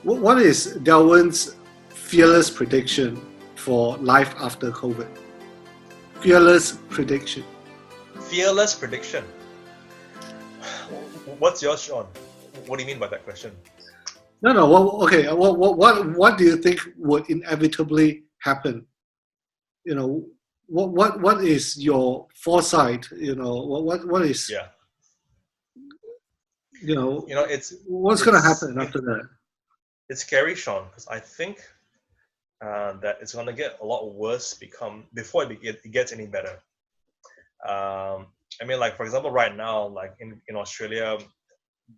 What is Delwin's fearless prediction for life after COVID? Fearless prediction. Fearless prediction. What's yours, Shaun? What do you mean by that question? No. Okay. What do you think would inevitably happen? What is your foresight? What is Yeah. It's what's going to happen after that? It's scary, Shaun, because I think that it's going to get a lot worse before it gets any better. Like, for example, right now, like in Australia,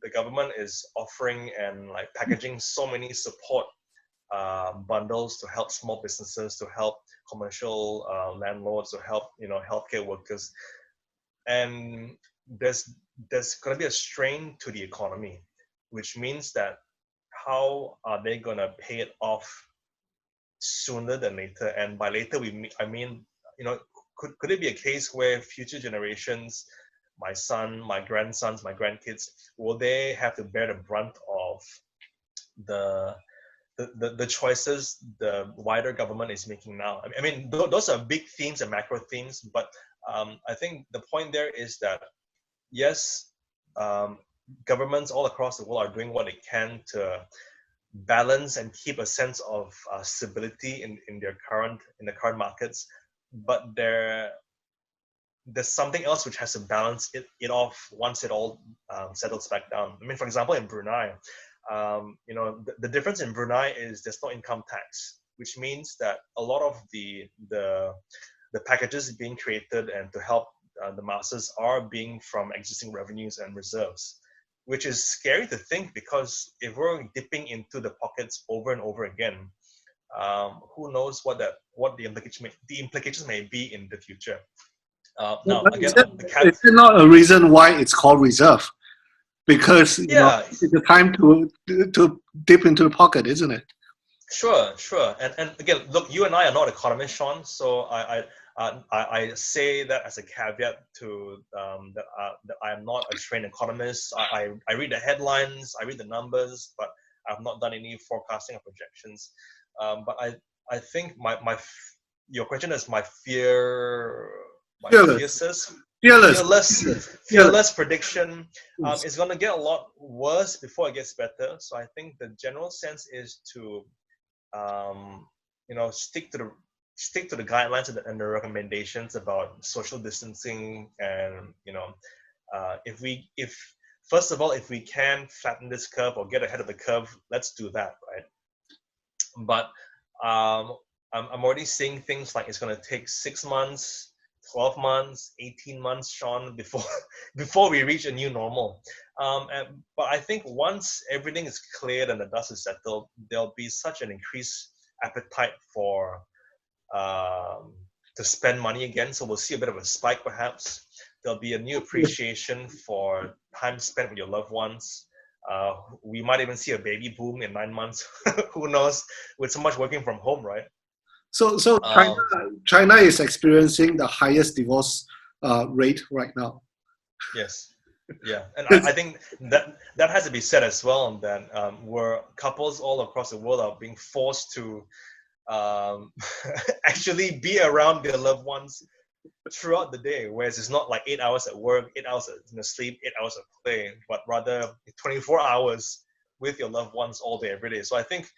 the government is offering and like packaging so many support bundles to help small businesses, to help commercial landlords, to help healthcare workers, and there's going to be a strain to the economy, which means that how are they going to pay it off sooner than later? And by later, could it be a case where future generations, my son, my grandsons, my grandkids, will they have to bear the brunt of the choices the wider government is making now? Those are big themes and macro themes, but I think the point there is that yes, governments all across the world are doing what they can to balance and keep a sense of stability in the current markets, but there's something else which has to balance it off once it all settles back down. For example, in Brunei, the difference in Brunei is there's no income tax, which means that a lot of the packages being created and to help the masses are being from existing revenues and reserves, which is scary to think, because if we're dipping into the pockets over and over again, who knows what the implications may be in the future. Now, again, it's not a reason why it's called reserve, because it's the time to dip into the pocket, isn't it? Sure. And again, look, you and I are not economists, Shaun, so I say that as a caveat to that I am not a trained economist. I read the headlines, I read the numbers, but I've not done any forecasting or projections. But I think your question is my fearless prediction is going to get a lot worse before it gets better. So I think the general sense is to stick to the guidelines and the recommendations about social distancing, and if we can flatten this curve or get ahead of the curve, let's do that, right? But I'm already seeing things like it's going to take 6 months, 12 months, 18 months, Shaun, before we reach a new normal. But I think once everything is cleared and the dust is settled, there'll be such an increased appetite for to spend money again. So we'll see a bit of a spike, perhaps. There'll be a new appreciation for time spent with your loved ones. We might even see a baby boom in 9 months. Who knows? With so much working from home, right? So China is experiencing the highest divorce rate right now. Yes. Yeah, and I think that has to be said as well, that where couples all across the world are being forced to actually be around their loved ones throughout the day, whereas it's not like 8 hours at work, 8 hours at sleep, 8 hours at play, but rather 24 hours with your loved ones all day, every day. So I think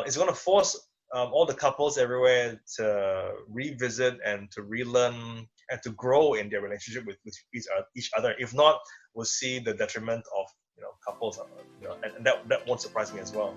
it's going to force all the couples everywhere to revisit and to relearn and to grow in their relationship with each other. If not, we'll see the detriment of couples, and that won't surprise me as well.